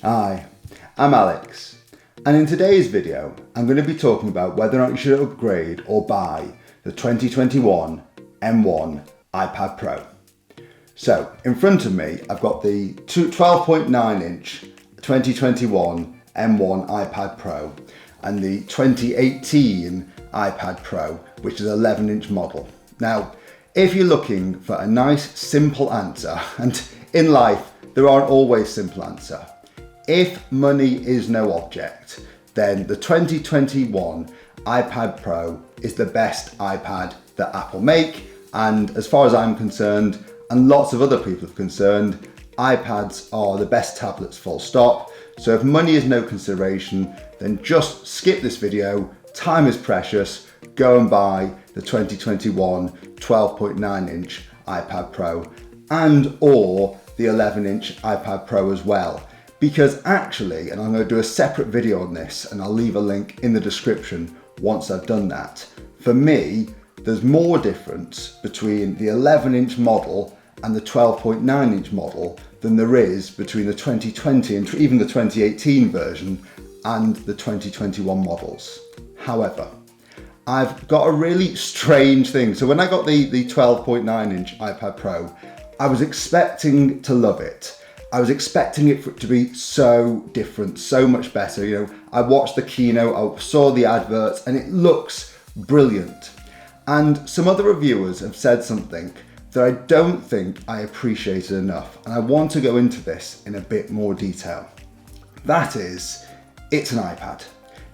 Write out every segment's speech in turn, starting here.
Hi, I'm Alex, and in today's video I'm going to be talking about whether or not you should upgrade or buy the 2021 M1 iPad Pro. So in front of me I've got the 12.9 inch 2021 M1 iPad Pro and the 2018 iPad Pro, which is an 11-inch model. Now, if you're looking for a nice simple answer, and in life there aren't always simple answers, if money is no object, then the 2021 iPad Pro is the best iPad that Apple make, and as far as I'm concerned, and lots of other people are concerned, iPads are the best tablets, full stop. So if money is no consideration, then just skip this video. Time is precious. Go and buy the 2021 12.9 inch iPad Pro and or the 11-inch iPad Pro as well. Because actually, and I'm going to do a separate video on this and I'll leave a link in the description once I've done that. For me, there's more difference between the 11-inch model and the 12.9 inch model than there is between the 2020 and even the 2018 version and the 2021 models. However, I've got a really strange thing. So when I got the 12.9 inch iPad Pro, I was expecting to love it. I was expecting it for it to be so different, so much better. You know, I watched the keynote, I saw the adverts, and it looks brilliant. And some other reviewers have said something that I don't think I appreciated enough, and I want to go into this in a bit more detail. That is, it's an iPad.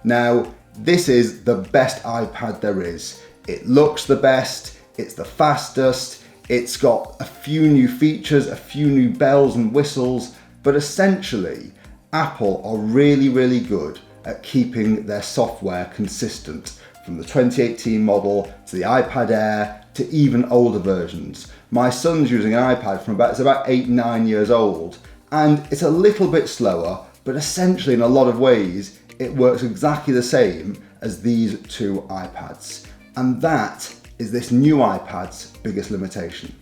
Now, this is the best iPad there is. It looks the best, it's the fastest, it's got a few new features, a few new bells and whistles, but essentially, Apple are really, really good at keeping their software consistent, from the 2018 model to the iPad Air to even older versions. My son's using an iPad from it's about 8-9 years old, and it's a little bit slower, but essentially in a lot of ways, it works exactly the same as these two iPads. And that is this new iPad's biggest limitation.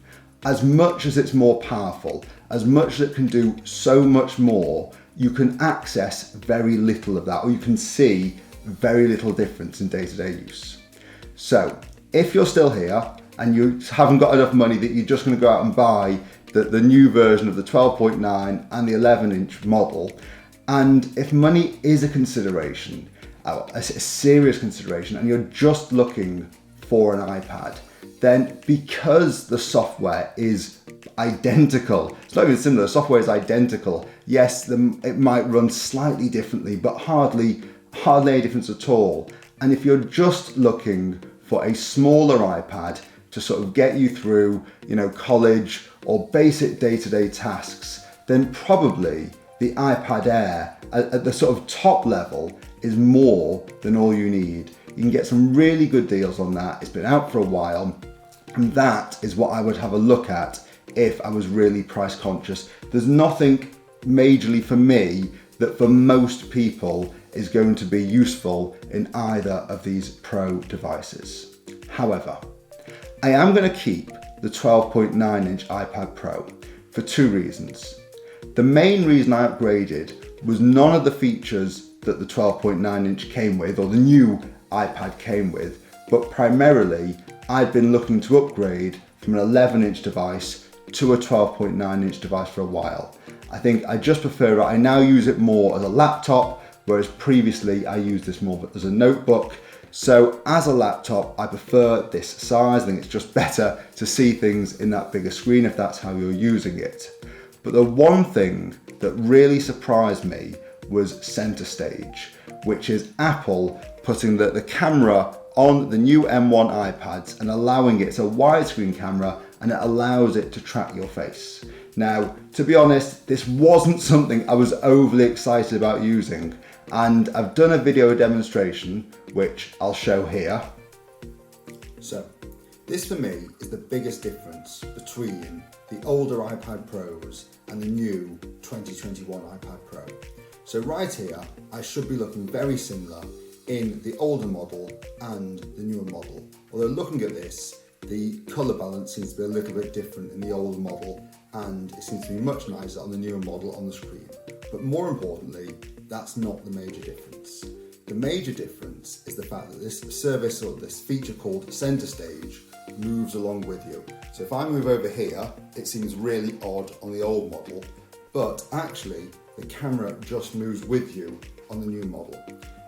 As much as it's more powerful, as much as it can do so much more, you can access very little of that, or you can see very little difference in day-to-day use. So if you're still here and you haven't got enough money that you're just going to go out and buy the new version of the 12.9 and the 11-inch model, and if money is a consideration, a serious consideration, and you're just looking for an iPad, then because the software is identical, it's not even similar, the software is identical. Yes, it might run slightly differently, but hardly any difference at all. And if you're just looking for a smaller iPad to sort of get you through, you know, college or basic day-to-day tasks, then probably the iPad Air at the sort of top level is more than all you need. You can get some really good deals on that. It's been out for a while, and that is what I would have a look at if I was really price conscious. There's nothing majorly for me that for most people is going to be useful in either of these Pro devices. However, I am going to keep the 12.9 inch iPad Pro for two reasons. The main reason I upgraded was none of the features that the 12.9 inch came with, or the new iPad came with, but primarily I'd been looking to upgrade from an 11-inch device to a 12.9 inch device for a while. I think I just prefer it. I now use it more as a laptop, whereas previously I used this more as a notebook. So as a laptop, I prefer this size. I think it's just better to see things in that bigger screen if that's how you're using it. But the one thing that really surprised me was center stage, which is Apple putting the camera on the new M1 iPads and allowing it, it's a widescreen camera, and it allows it to track your face. Now, to be honest, this wasn't something I was overly excited about using, and I've done a video demonstration, which I'll show here. So, this for me is the biggest difference between the older iPad Pros and the new 2021 iPad Pro. So right here, I should be looking very similar in the older model and the newer model. Although looking at this, the colour balance seems to be a little bit different in the older model, and it seems to be much nicer on the newer model on the screen. But more importantly, that's not the major difference. The major difference is the fact that this service, or this feature called Center Stage, moves along with you. So if I move over here, it seems really odd on the old model, but actually the camera just moves with you on the new model.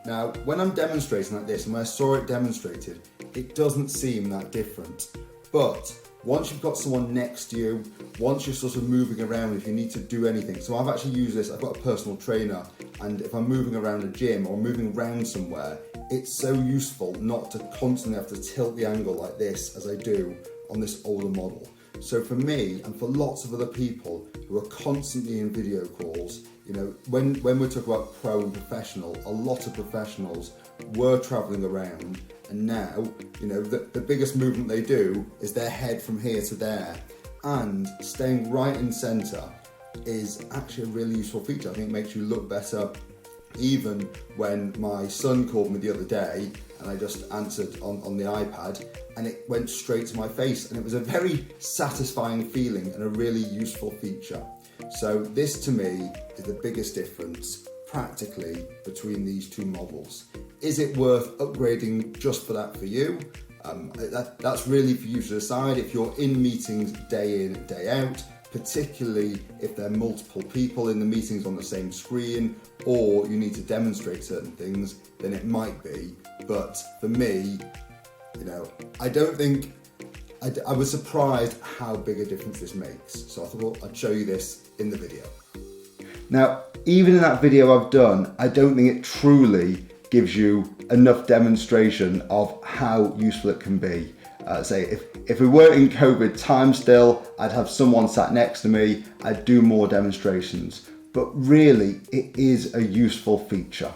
Now, when I'm demonstrating like this, and when I saw it demonstrated, it doesn't seem that different. But once you've got someone next to you, once you're sort of moving around, if you need to do anything. So I've actually used this, I've got a personal trainer, and if I'm moving around a gym or moving around somewhere, it's so useful not to constantly have to tilt the angle like this as I do on this older model. So for me, and for lots of other people who are constantly in video calls, you know, when we're talking about pro and professional, a lot of professionals were traveling around, and now, you know, the biggest movement they do is their head from here to there, and staying right in center is actually a really useful feature. I think it makes you look better. Even when my son called me the other day and I just answered on the iPad, and it went straight to my face, and it was a very satisfying feeling and a really useful feature. So this to me is the biggest difference practically between these two models. Is it worth upgrading just for that for you? That's really for you to decide. If you're in meetings day in, day out, particularly if there are multiple people in the meetings on the same screen, or you need to demonstrate certain things, then it might be. But for me, you know, I was surprised how big a difference this makes. So I thought I'd show you this in the video. Now, even in that video I've done, I don't think it truly gives you enough demonstration of how useful it can be. Say if we weren't in COVID time still, I'd have someone sat next to me, I'd do more demonstrations, but really it is a useful feature.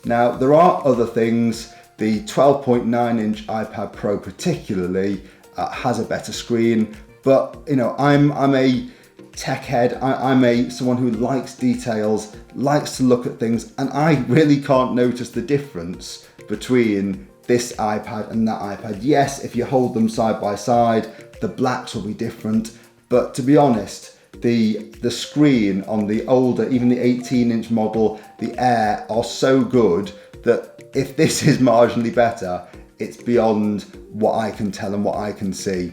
Now, there are other things. The 12.9-inch iPad Pro particularly has a better screen, but you know, I'm a tech head, I'm someone who likes details, likes to look at things, and I really can't notice the difference between this iPad and that iPad. Yes, if you hold them side by side, the blacks will be different, but to be honest, the screen on the older, even the 18-inch model, the Air, are so good that if this is marginally better, it's beyond what I can tell and what I can see.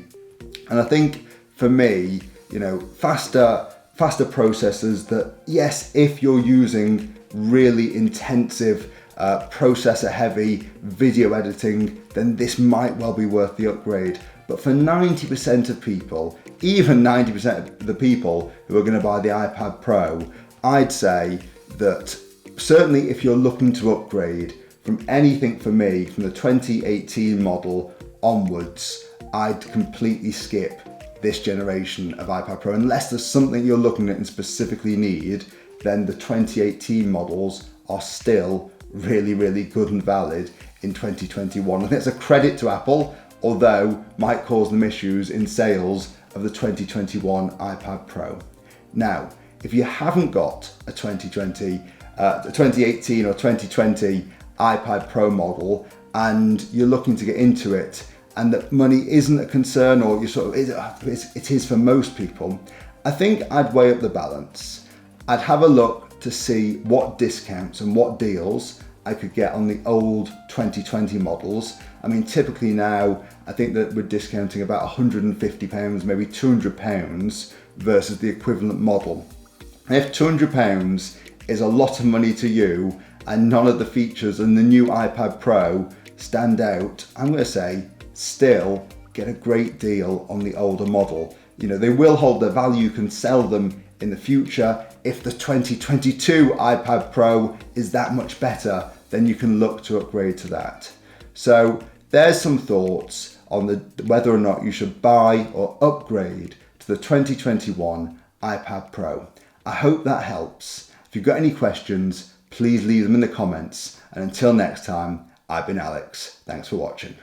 And I think for me, you know, faster processors that, yes, if you're using really intensive processor heavy video editing, then this might well be worth the upgrade. But for 90% of people, even 90% of the people who are going to buy the iPad Pro, I'd say that certainly if you're looking to upgrade from anything, for me, from the 2018 model onwards, I'd completely skip this generation of iPad Pro. Unless there's something you're looking at and specifically need, then the 2018 models are still really, really good and valid in 2021. I think it's a credit to Apple, although might cause them issues in sales of the 2021 iPad Pro. Now, if you haven't got a 2018 or 2020 iPad Pro model and you're looking to get into it, and that money isn't a concern, or you sort of it is for most people, I think I'd weigh up the balance. I'd have a look to see what discounts and what deals I could get on the old 2020 models. I mean, typically now, I think that we're discounting about £150, maybe £200 versus the equivalent model. And if £200 is a lot of money to you and none of the features in the new iPad Pro stand out, I'm going to say still get a great deal on the older model. You know, they will hold their value, you can sell them in the future. If the 2022 iPad Pro is that much better, then you can look to upgrade to that. So there's some thoughts on whether or not you should buy or upgrade to the 2021 iPad Pro. I hope that helps. If you've got any questions, please leave them in the comments. And until next time, I've been Alex. Thanks for watching.